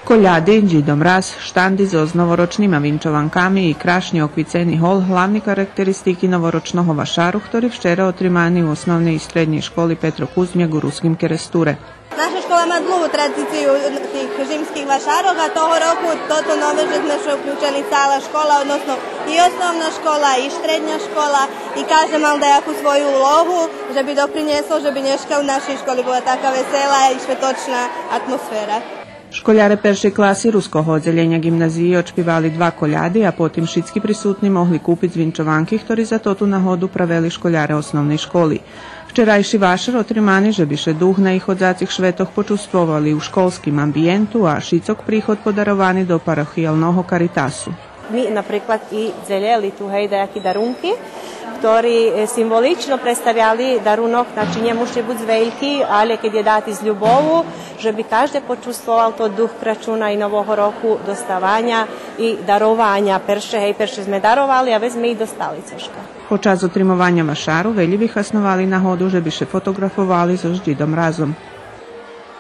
Koljadi, Đido Mraz, štandi s novoročnými vinčovankami i krašni okviceni hol hlavni karakteristiki novoročnog vašaru, ktorý včera otrimani u osnovnej i srednjej školi Petro Kuzmjak u Ruskim Keresture. Naša škola ima dlhu tradiciju tih zimskih vašarova. Toho roku toto nove že sme še uključeni cela škola, odnosno i osnovna škola i srednja škola i každa mal da jaku svoju ulogu, že bi doprineslo, že bi dneška u našoj školi bola taka vesela i švetočna atmosfera. Školjare peršej klasi ruskog odjeljenja gimnazije očpivali 2 koljadi, a potim šitski prisutni mogli kupiti vinčovanki, ktorí za to tu nahodu praveli školjare osnovnej školi. Včerajši vašar otrimani, že biše duh na ich odzacih švetoh počustvovali u školskim ambijentu, a šicok prihod podarovani do parohijalnog Caritasu. Mi, napríklad, i dzeljeli tu dajaký darunky, ktorí symbolično predstavljali darunok, znači njemu će biti zveljki, ali kad je dati z ljubovu, že bi každe počustvoval to duh kračuna i novog roku dostavanja i darovanja. Perše sme darovali, a već sme i dostali coška. Počas otrimovanja vašaru velji bi hasnovali na hodu, že biše fotografovali so Židom Mrazom.